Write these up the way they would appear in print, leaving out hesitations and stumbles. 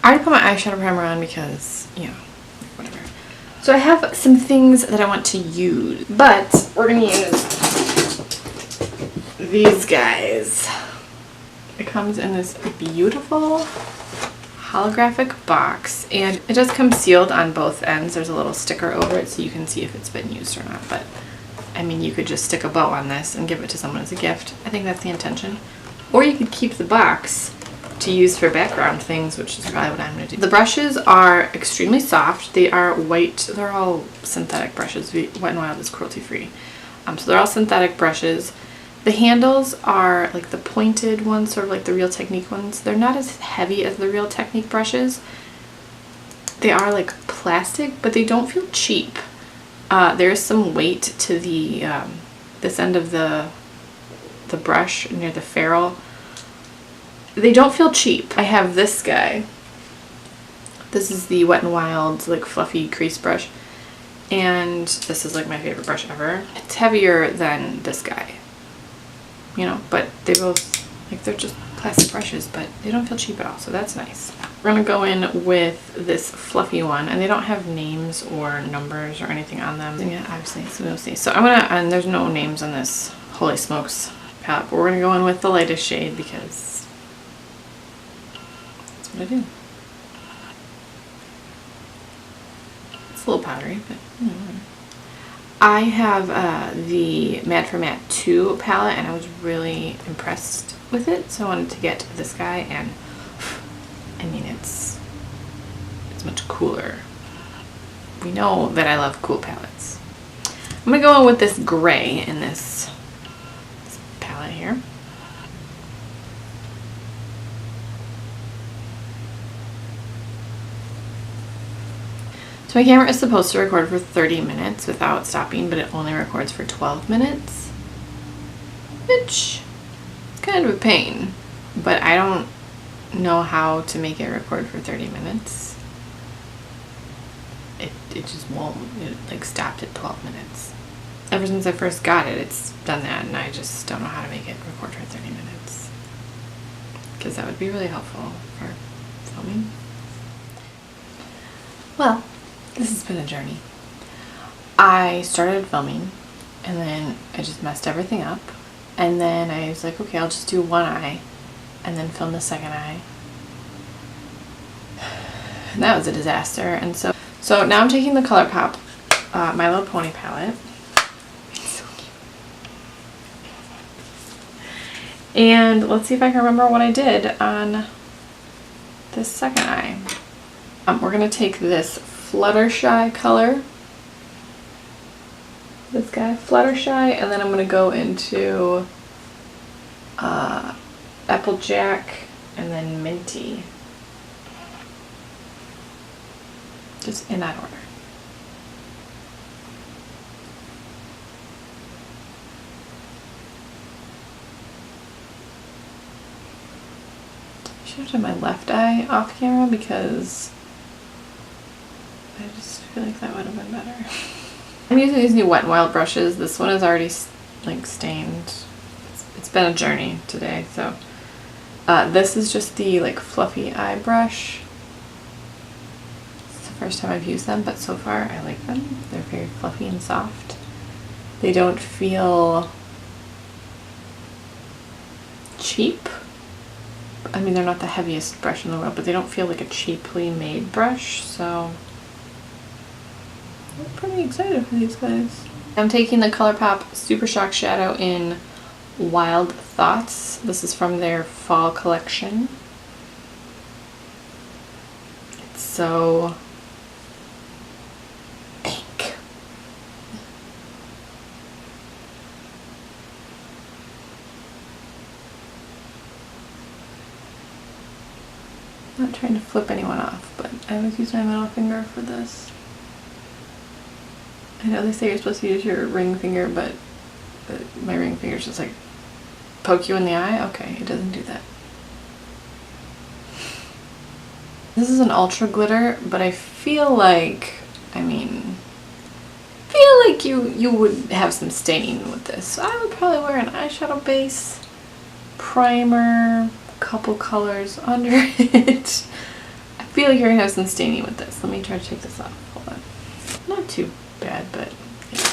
I already put my eyeshadow primer on because, you know, whatever. So I have some things that I want to use, but we're going to use these guys. It comes in this beautiful holographic box, and it does come sealed on both ends. There's a little sticker over it so you can see if it's been used or not, but I mean, you could just stick a bow on this and give it to someone as a gift. I think that's the intention. Or you could keep the box to use for background things, which is probably what I'm going to do. The brushes are extremely soft. They are white. They're all synthetic brushes. Wet n Wild is cruelty free. So they're all synthetic brushes. The handles are like the pointed ones, sort of like the Real Technique ones. They're not as heavy as the Real Technique brushes. They are like plastic, but they don't feel cheap. There is some weight to the this end of the brush near the ferrule. They don't feel cheap. I have this guy. This is the Wet n Wild like fluffy crease brush, and this is like my favorite brush ever. It's heavier than this guy, you know, but they both, like, they're just plastic brushes, but they don't feel cheap at all, so that's nice. We're gonna go in with this fluffy one, and they don't have names or numbers or anything on them. Yeah, obviously, so we'll see. So I'm gonna, and there's no names on this Holy Smokes palette, but we're gonna go in with the lightest shade because that's what I do. It's a little powdery, but you know, whatever. I have the Mad for Matte 2 palette, and I was really impressed with it, so I wanted to get this guy, and I mean, it's much cooler. We know that I love cool palettes. I'm gonna go in with this gray in this palette here. So my camera is supposed to record for 30 minutes without stopping, but it only records for 12 minutes, which is kind of a pain, but I don't know how to make it record for 30 minutes. It just won't. It like stopped at 12 minutes. Ever since I first got it, it's done that, and I just don't know how to make it record for 30 minutes, because that would be really helpful for filming. Well, this has been a journey. I started filming, and then I just messed everything up, and then I was like, okay, I'll just do one eye and then film the second eye, and that was a disaster. And so now I'm taking the ColourPop My Little Pony palette. It's so cute. And let's see if I can remember what I did on this second eye. We're going to take this Fluttershy color, this guy, Fluttershy, and then I'm going to go into Applejack and then Minty. Just in that order. I should have done my left eye off camera because I just feel like that would have been better. I'm using these new Wet n Wild brushes. This one is already like stained. It's been a journey today, so this is just the like fluffy eye brush. It's the first time I've used them, but so far I like them. They're very fluffy and soft. They don't feel cheap. I mean, they're not the heaviest brush in the world, but they don't feel like a cheaply made brush, so I'm pretty excited for these guys. I'm taking the ColourPop Super Shock Shadow in Wild Thoughts. This is from their fall collection. It's so pink. I'm not trying to flip anyone off, but I always use my middle finger for this. I know they say you're supposed to use your ring finger, but my ring finger's just like poke you in the eye. Okay, it doesn't do that. This is an ultra glitter, but I feel like, I mean, you would have some stain with this. So I would probably wear an eyeshadow base, primer, a couple colors under it. I feel like you're gonna have some staining with this. Let me try to take this off. Hold on. Not too bad, but yeah.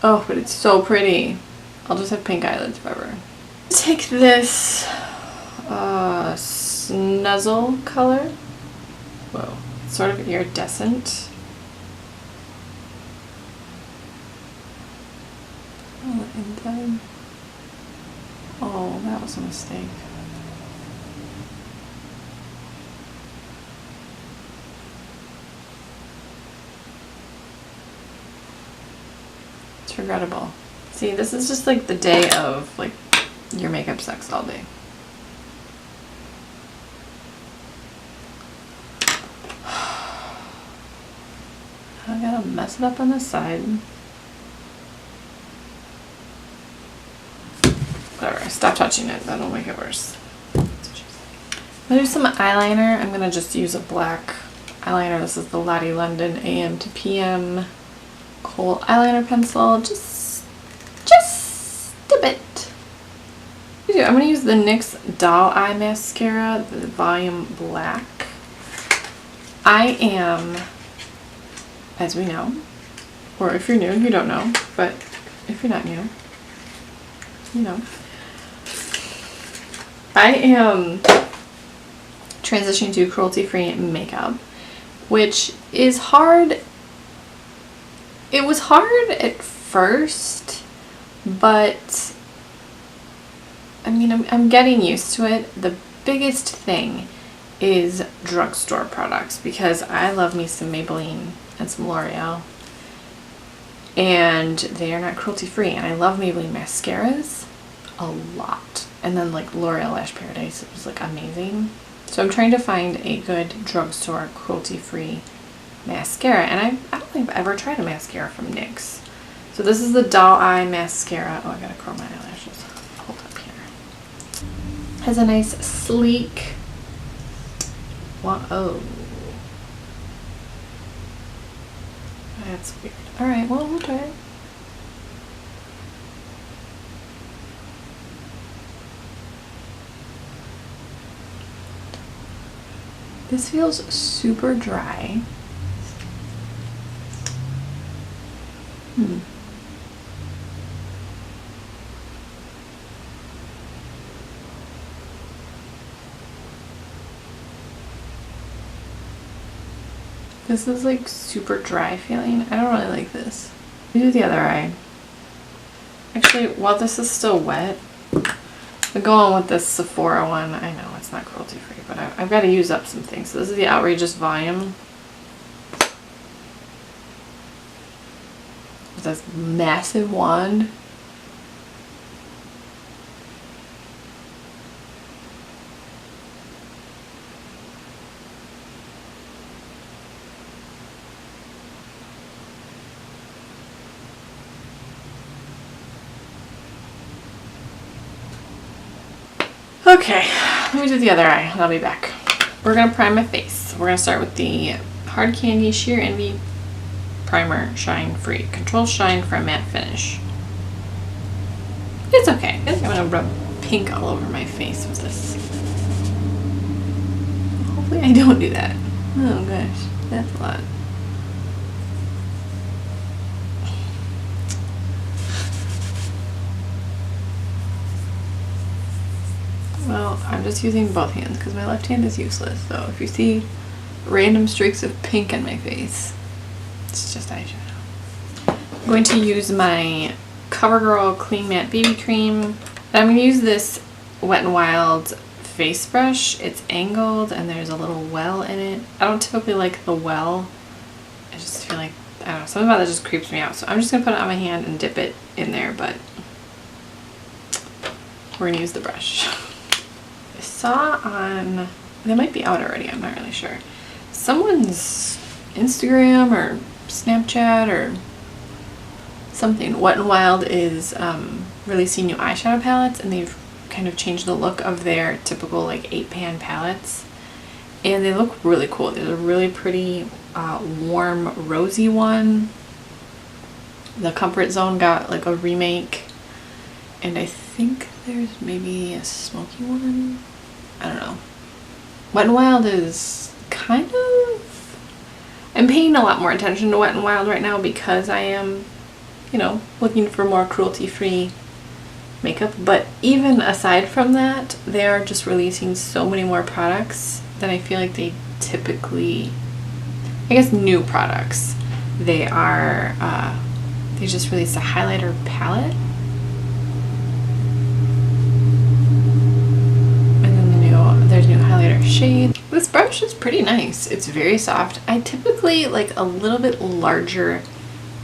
Oh, but it's so pretty. I'll just have pink eyelids forever. Take this Snuzzle color. Whoa, it's sort of iridescent. Oh, and then, oh, that was a mistake. It's regrettable. See, this is just like the day of like your makeup sucks all day. I gotta mess it up on this side. Whatever, stop touching it, that'll make it worse. I'm gonna do some eyeliner. I'm gonna just use a black eyeliner. This is the Lottie London AM to PM Kohl eyeliner pencil. Just a bit. I'm gonna use the NYX Doll Eye Mascara, the Volume Black. I am, as we know, or if you're new, you don't know, but if you're not new, you know. I am transitioning to cruelty-free makeup, which is hard. It was hard at first, but I mean, I'm getting used to it. The biggest thing is drugstore products, because I love me some Maybelline and some L'Oreal, and they are not cruelty-free, and I love Maybelline mascaras a lot. And then like L'Oreal Lash Paradise, it was like amazing. So I'm trying to find a good drugstore cruelty-free mascara, and I don't think I've ever tried a mascara from NYX. So this is the Doll Eye Mascara. Oh, I gotta curl my eyelashes. Hold up here. Has a nice sleek. Oh, that's weird. All right, well, we'll try it. This feels super dry. This is like super dry feeling. I don't really like this. Let me do the other eye. Actually, while this is still wet, I'm going with this Sephora one. I know it's not cruelty free, but I've got to use up some things. So this is the Outrageous Volume. With this massive wand. Okay, let me do the other eye and I'll be back. We're going to prime my face. We're going to start with the Hard Candy Sheer Envy Primer Shine Free. Control Shine for a matte finish. It's okay. I think I'm going to rub pink all over my face with this. Hopefully I don't do that. Oh gosh, that's a lot. Well, I'm just using both hands because my left hand is useless. So if you see random streaks of pink on my face, it's just eyeshadow. I'm going to use my CoverGirl Clean Matte BB Cream. And I'm going to use this Wet n Wild face brush. It's angled and there's a little well in it. I don't typically like the well. I just feel like, I don't know, something about that just creeps me out. So I'm just going to put it on my hand and dip it in there, but we're going to use the brush. I saw on, they might be out already, I'm not really sure, someone's Instagram or Snapchat or something, Wet n Wild is releasing new eyeshadow palettes, and they've kind of changed the look of their typical like 8-pan palettes, and they look really cool. There's a really pretty warm rosy one. The Comfort Zone got like a remake, and I think there's maybe a smoky one. I don't know. Wet n Wild is kind of... I'm paying a lot more attention to Wet n Wild right now because I am, you know, looking for more cruelty-free makeup. But even aside from that, they are just releasing so many more products than I feel like they typically... I guess new products. They are, they just released a highlighter palette. And then there's new highlighter shade. This brush is pretty nice. It's very soft. I typically like a little bit larger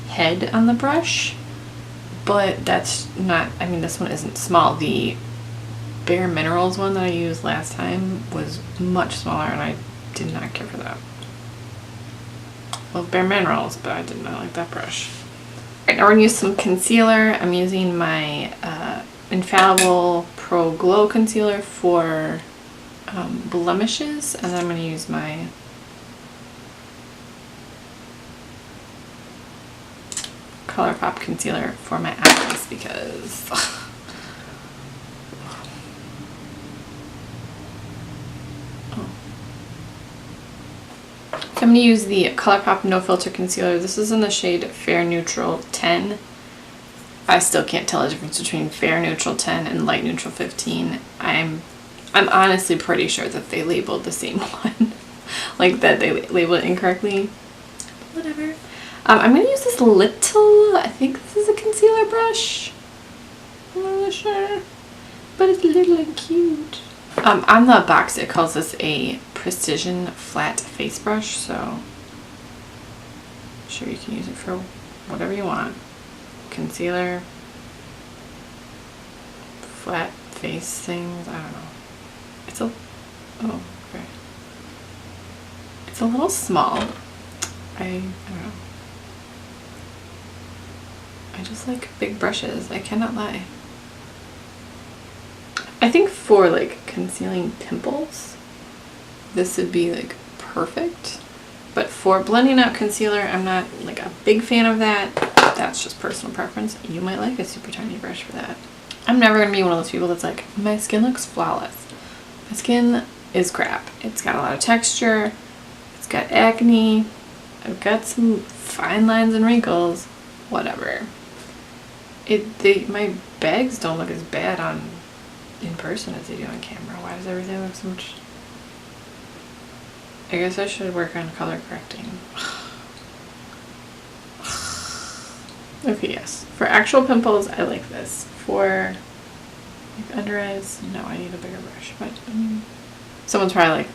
head on the brush, but that's not, I mean, this one isn't small. The Bare Minerals one that I used last time was much smaller and I did not care for that. Well, Bare Minerals, but I did not like that brush. Alright, now we're going to use some concealer. I'm using my Infallible Pro Glow Concealer for blemishes, and then I'm going to use my ColourPop concealer for my eyes because I'm going to use the ColourPop No Filter Concealer. This is in the shade Fair Neutral 10. I still can't tell the difference between Fair Neutral 10 and Light Neutral 15. I'm honestly pretty sure that they labeled the same one. Like that they labeled it incorrectly. Whatever. I'm going to use this little, I think this is a concealer brush. I'm not really sure. But it's little and cute. On the box it calls this a precision flat face brush, so I'm sure you can use it for whatever you want. Concealer, flat face things, I don't know. It's a, oh, okay. It's a little small. I don't know. I just like big brushes, I cannot lie. I think for like concealing pimples, this would be like perfect. But for blending out concealer, I'm not like a big fan of that. That's just personal preference. You might like a super tiny brush for that. I'm never gonna be one of those people that's like, my skin looks flawless. My skin is crap. It's got a lot of texture. It's got acne. I've got some fine lines and wrinkles. Whatever. My bags don't look as bad in person as they do on camera. Why does everything look so much... I guess I should work on color correcting. Okay, yes. For actual pimples, I like this. For like under eyes, no, I need a bigger brush. But I mean, someone's probably like,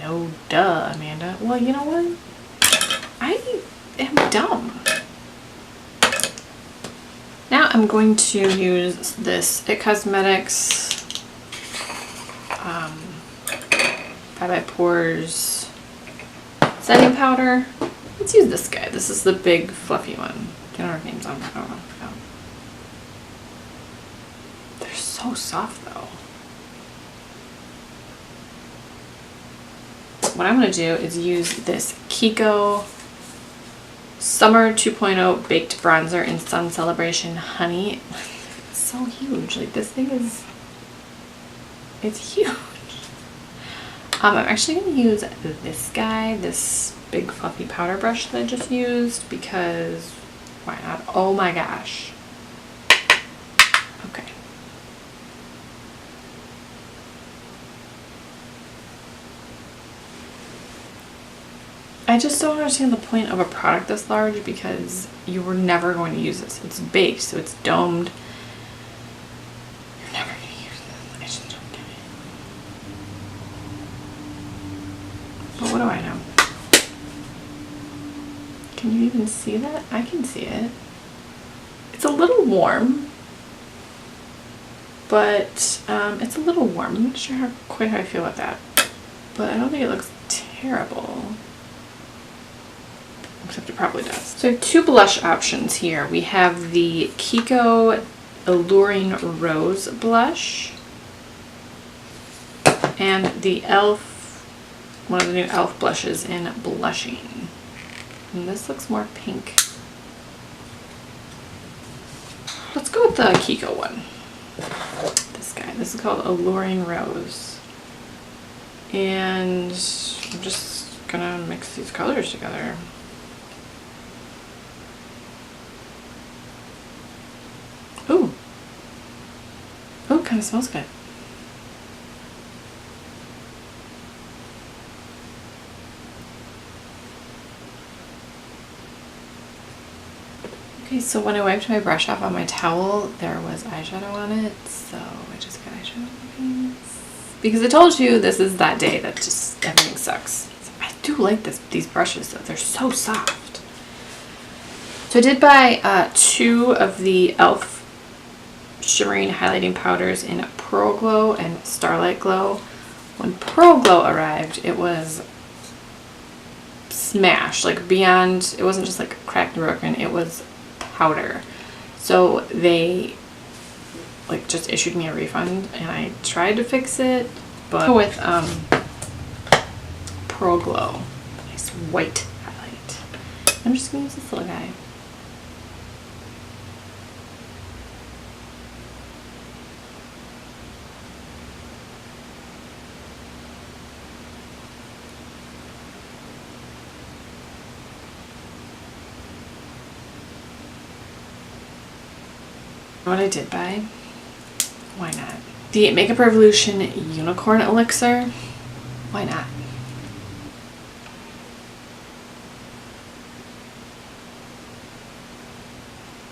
no duh, Amanda. Well, you know what? I am dumb. Now I'm going to use this IT Cosmetics 5 by Pores setting powder. Let's use this guy. This is the big fluffy one. Do you know what her name's on? I don't know. No. They're so soft though. What I'm going to do is use this Kiko Summer 2.0 Baked Bronzer in Sun Celebration Honey. It's so huge. Like this thing is, it's huge. I'm actually going to use this guy, this big fluffy powder brush that I just used because why not? Oh my gosh. Okay. I just don't understand the point of a product this large because you were never going to use this. It's baked, so it's domed. You're never going to use this. I just don't get it. But what do I know? Can you even see that? I can see it. It's a little warm, but it's a little warm. I'm not sure quite how I feel about that, but I don't think it looks terrible. Except it probably does. So I have two blush options here. We have the Kiko Alluring Rose blush and the e.l.f., one of the new e.l.f. blushes in Blushing. And this looks more pink. Let's go with the Kiko one. This guy. This is called Alluring Rose. And I'm just gonna mix these colors together. Ooh. Oh, it kind of smells good. Okay, so when I wiped my brush off on my towel, there was eyeshadow on it, so I just got eyeshadow on my face. Because I told you this is that day that just everything sucks. I do like these brushes though, they're so soft. So I did buy 2 of the e.l.f. shimmering highlighting powders in Pearl Glow and Starlight Glow. When Pearl Glow arrived, it was smash, like beyond, it wasn't just like cracked and broken, it was powder. So they like just issued me a refund and I tried to fix it, but with Pearl Glow, nice white highlight. I'm just gonna use this little guy. What I did buy, why not? The Makeup Revolution Unicorn Elixir, why not?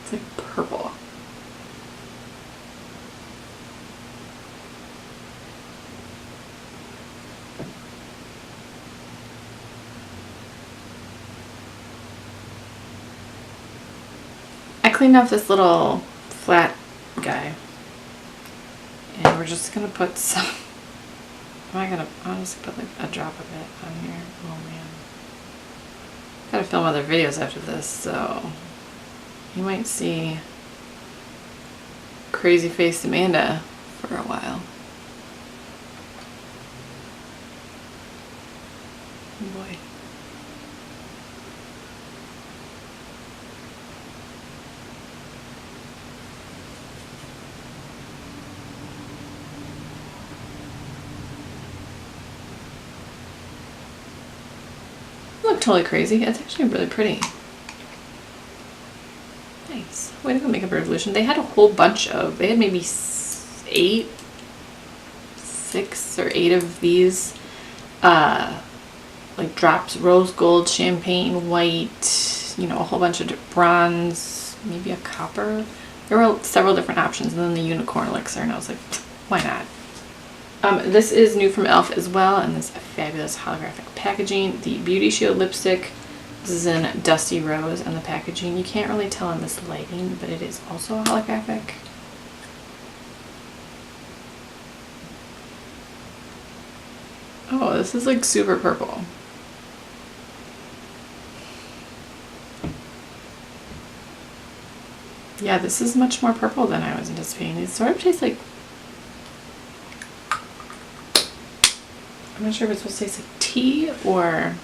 It's like purple. I cleaned off this little flat guy and we're just gonna put some, I'll just put like a drop of it on here. Oh man, gotta film other videos after this, so you might see crazy faced Amanda for a while. Oh boy. Look totally crazy. It's actually really pretty. Nice. Way to go, Makeup Revolution. They had a whole bunch of, they had maybe 6 or 8 of these like drops, rose gold, champagne, white, you know, a whole bunch of bronze, maybe a copper. There were several different options, and then the unicorn elixir, and I was like, why not? This is new from e.l.f. as well, and this fabulous holographic packaging. The Beauty Shield lipstick, this is in Dusty Rose, and the packaging, you can't really tell in this lighting, but it is also holographic. Oh, this is like super purple. Yeah, this is much more purple than I was anticipating. It sort of tastes like, I'm not sure if it's supposed to taste like tea or...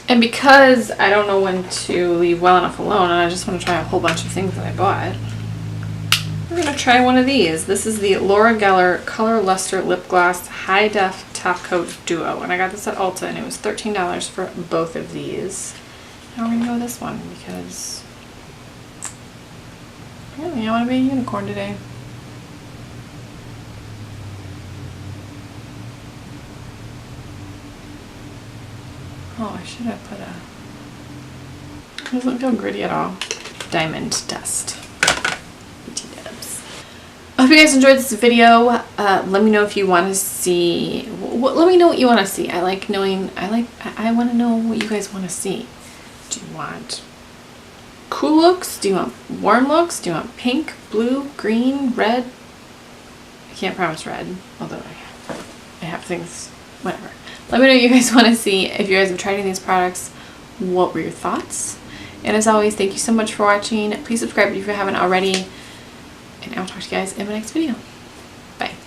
And because I don't know when to leave well enough alone and I just want to try a whole bunch of things that I bought, we're going to try one of these. This is the Laura Geller Color Luster Lip Gloss High Def Top Coat Duo. And I got this at Ulta and it was $13 for both of these. Now we're going to go with this one because really I want to be a unicorn today. Oh, I should have put a... It doesn't feel gritty at all. Diamond Dust. I hope you guys enjoyed this video. Let me know if you want to see... let me know what you want to see. I like knowing... I want to know what you guys want to see. Do you want cool looks? Do you want warm looks? Do you want pink, blue, green, red? I can't promise red, although I have things... Whatever. Let me know what you guys want to see. If you guys have tried any of these products, what were your thoughts? And as always, thank you so much for watching. Please subscribe if you haven't already. And I'll talk to you guys in my next video.